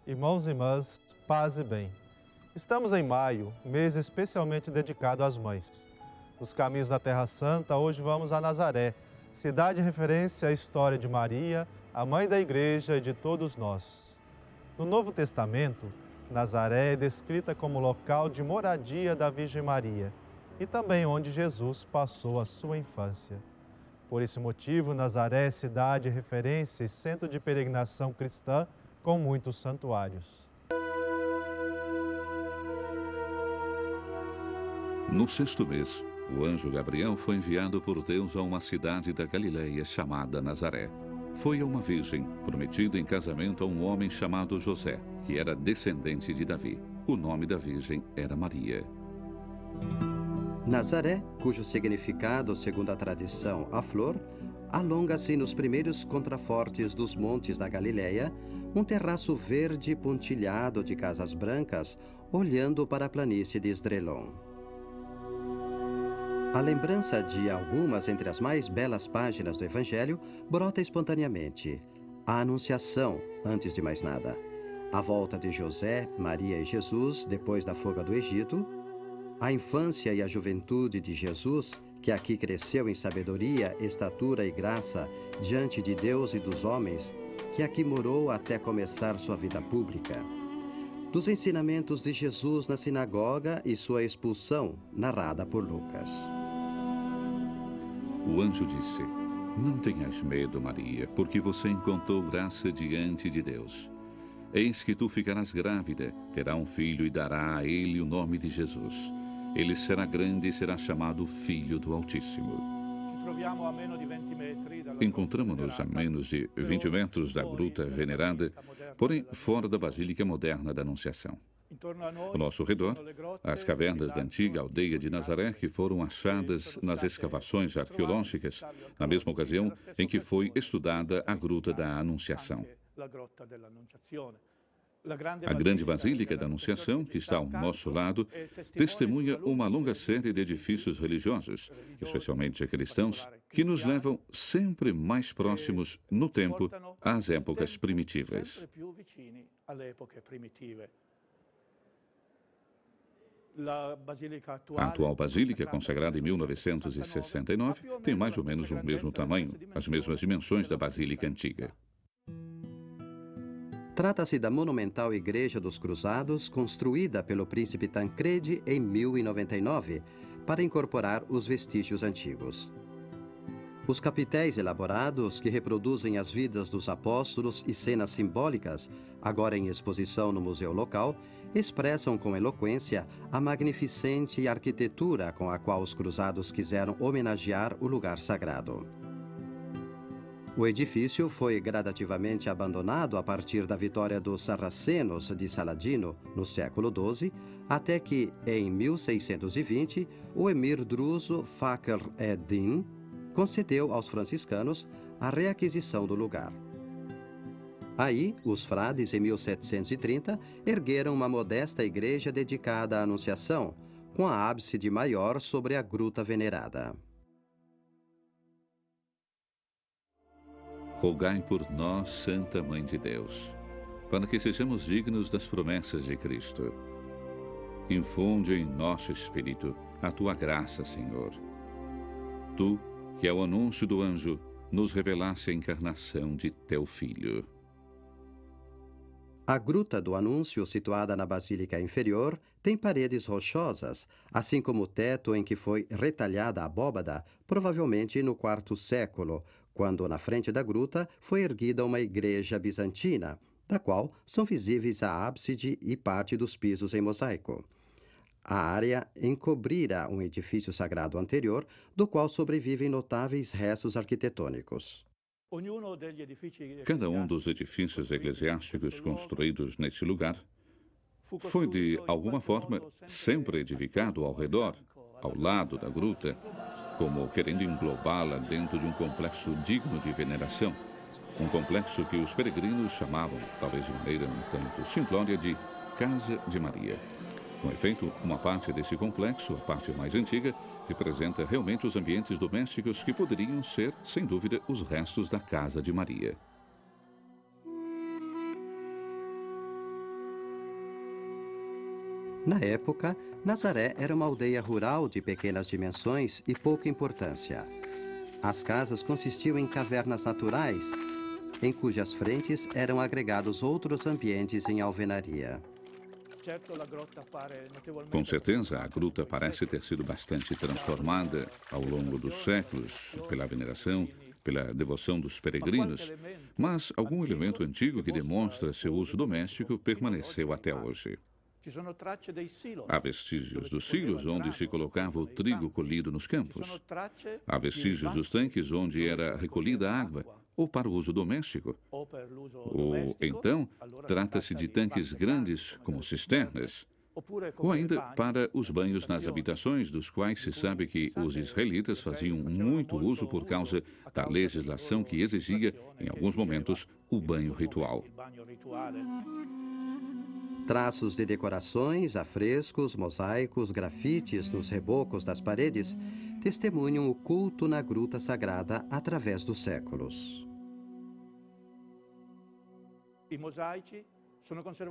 Irmãos e irmãs, paz e bem. Estamos em maio, mês especialmente dedicado às mães. Nos caminhos da Terra Santa, hoje vamos a Nazaré, cidade referência à história de Maria, a mãe da Igreja e de todos nós. No Novo Testamento, Nazaré é descrita como local de moradia da Virgem Maria e também onde Jesus passou a sua infância. Por esse motivo, Nazaré é cidade referência e centro de peregrinação cristã com muitos santuários. No sexto mês, o anjo Gabriel foi enviado por Deus a uma cidade da Galileia chamada Nazaré. Foi a uma virgem, prometida em casamento a um homem chamado José, que era descendente de Davi. O nome da virgem era Maria. Nazaré, cujo significado, segundo a tradição, a flor, alonga-se nos primeiros contrafortes dos montes da Galileia, um terraço verde pontilhado de casas brancas, olhando para a planície de Esdrelon. A lembrança de algumas entre as mais belas páginas do Evangelho brota espontaneamente. A Anunciação, antes de mais nada. A volta de José, Maria e Jesus depois da fuga do Egito. A infância e a juventude de Jesus, que aqui cresceu em sabedoria, estatura e graça diante de Deus e dos homens, que aqui morou até começar sua vida pública. Dos ensinamentos de Jesus na sinagoga e sua expulsão, narrada por Lucas. O anjo disse: "Não tenhas medo, Maria, porque você encontrou graça diante de Deus. Eis que tu ficarás grávida, terá um filho e dará a ele o nome de Jesus. Ele será grande e será chamado Filho do Altíssimo." Encontramos-nos a menos de 20 metros da gruta venerada, porém fora da Basílica Moderna da Anunciação. Ao nosso redor, as cavernas da antiga aldeia de Nazaré, que foram achadas nas escavações arqueológicas, na mesma ocasião em que foi estudada a Gruta da Anunciação. A grande Basílica da Anunciação, que está ao nosso lado, testemunha uma longa série de edifícios religiosos, especialmente cristãos, que nos levam sempre mais próximos no tempo às épocas primitivas. A atual Basílica, consagrada em 1969, tem mais ou menos o mesmo tamanho, as mesmas dimensões da Basílica antiga. Trata-se da monumental Igreja dos Cruzados, construída pelo príncipe Tancredi em 1099, para incorporar os vestígios antigos. Os capitéis elaborados, que reproduzem as vidas dos apóstolos e cenas simbólicas, agora em exposição no museu local, expressam com eloquência a magnificente arquitetura com a qual os cruzados quiseram homenagear o lugar sagrado. O edifício foi gradativamente abandonado a partir da vitória dos sarracenos de Saladino, no século XII, até que, em 1620, o emir druso Fakhr ed-Din concedeu aos franciscanos a reaquisição do lugar. Aí, os frades, em 1730, ergueram uma modesta igreja dedicada à Anunciação, com a ábside maior sobre a gruta venerada. Rogai por nós, Santa Mãe de Deus, para que sejamos dignos das promessas de Cristo. Infunde em nosso espírito a tua graça, Senhor. Tu, que ao anúncio do anjo, nos revelaste a encarnação de teu Filho. A Gruta do Anúncio, situada na Basílica Inferior, tem paredes rochosas, assim como o teto em que foi retalhada a abóbada, provavelmente no IV século, quando na frente da gruta foi erguida uma igreja bizantina, da qual são visíveis a ábside e parte dos pisos em mosaico. A área encobrira um edifício sagrado anterior, do qual sobrevivem notáveis restos arquitetônicos. Cada um dos edifícios eclesiásticos construídos neste lugar foi, de alguma forma, sempre edificado ao redor, ao lado da gruta, como querendo englobá-la dentro de um complexo digno de veneração. Um complexo que os peregrinos chamavam, talvez de maneira um tanto simplória, de Casa de Maria. Com efeito, uma parte desse complexo, a parte mais antiga, representa realmente os ambientes domésticos que poderiam ser, sem dúvida, os restos da Casa de Maria. Na época, Nazaré era uma aldeia rural de pequenas dimensões e pouca importância. As casas consistiam em cavernas naturais, em cujas frentes eram agregados outros ambientes em alvenaria. Com certeza, a gruta parece ter sido bastante transformada ao longo dos séculos pela veneração, pela devoção dos peregrinos, mas algum elemento antigo que demonstra seu uso doméstico permaneceu até hoje. Há vestígios dos silos onde se colocava o trigo colhido nos campos. Há vestígios dos tanques onde era recolhida água, ou para o uso doméstico. Ou então, trata-se de tanques grandes, como cisternas. Ou ainda para os banhos nas habitações, dos quais se sabe que os israelitas faziam muito uso por causa da legislação que exigia, em alguns momentos, o banho ritual. Traços de decorações, afrescos, mosaicos, grafites nos rebocos das paredes testemunham o culto na gruta sagrada através dos séculos.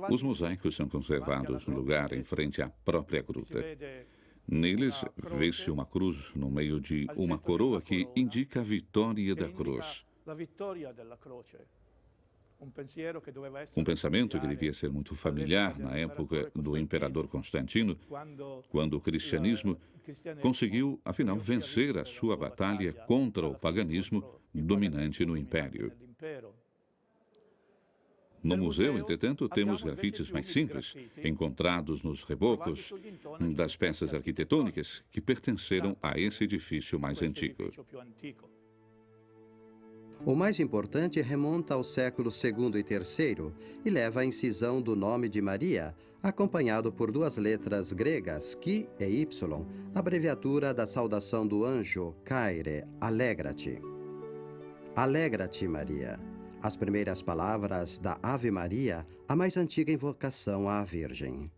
Os mosaicos são conservados no lugar em frente à própria gruta. Neles, vê-se uma cruz no meio de uma coroa que indica a vitória da cruz. Um pensamento que devia ser muito familiar na época do imperador Constantino, quando o cristianismo conseguiu, afinal, vencer a sua batalha contra o paganismo dominante no império. No museu, entretanto, temos grafites mais simples, encontrados nos rebocos das peças arquitetônicas que pertenceram a esse edifício mais antigo. O mais importante remonta ao século II e III e leva a incisão do nome de Maria, acompanhado por duas letras gregas, Chi e Y, abreviatura da saudação do anjo, Kyrie, alegra-te. Alegra-te, Maria. As primeiras palavras da Ave Maria, a mais antiga invocação à Virgem.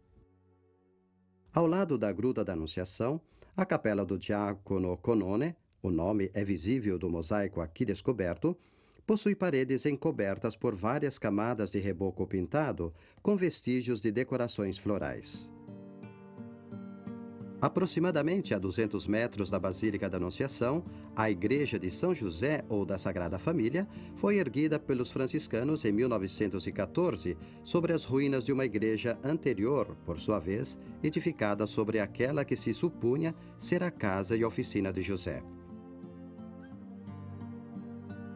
Ao lado da Gruta da Anunciação, a capela do Diácono Conone, o nome é visível do mosaico aqui descoberto, possui paredes encobertas por várias camadas de reboco pintado com vestígios de decorações florais. Aproximadamente a 200 metros da Basílica da Anunciação, a Igreja de São José ou da Sagrada Família foi erguida pelos franciscanos em 1914 sobre as ruínas de uma igreja anterior, por sua vez, edificada sobre aquela que se supunha ser a casa e oficina de José.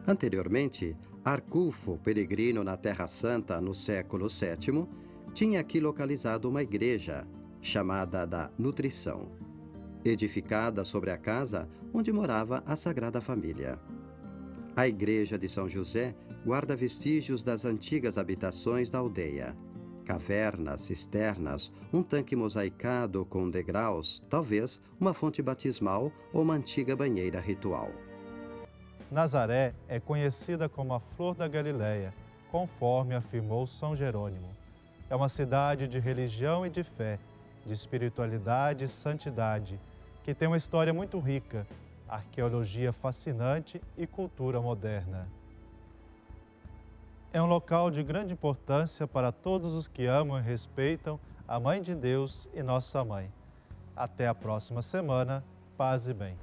Anteriormente, Arculfo, peregrino na Terra Santa no século VII, tinha aqui localizado uma igreja, chamada da Nutrição, edificada sobre a casa onde morava a Sagrada Família. A Igreja de São José guarda vestígios das antigas habitações da aldeia. Cavernas, cisternas, um tanque mosaicado com degraus, talvez uma fonte batismal ou uma antiga banheira ritual. Nazaré é conhecida como a Flor da Galileia, conforme afirmou São Jerônimo. É uma cidade de religião e de fé, de espiritualidade e santidade, que tem uma história muito rica, arqueologia fascinante e cultura moderna. É um local de grande importância para todos os que amam e respeitam a Mãe de Deus e Nossa Mãe. Até a próxima semana, paz e bem.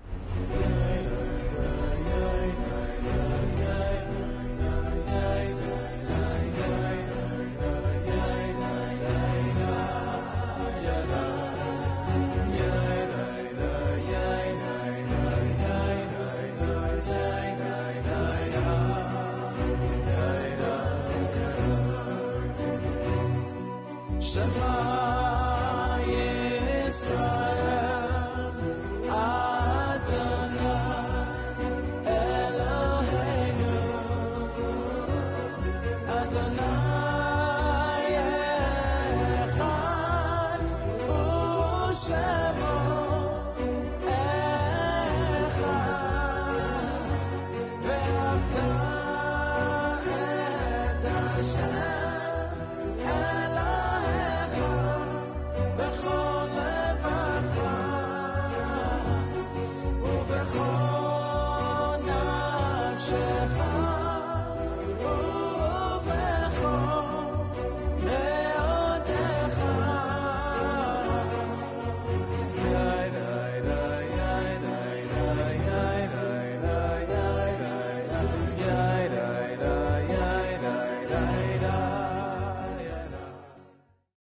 ובכל נפשך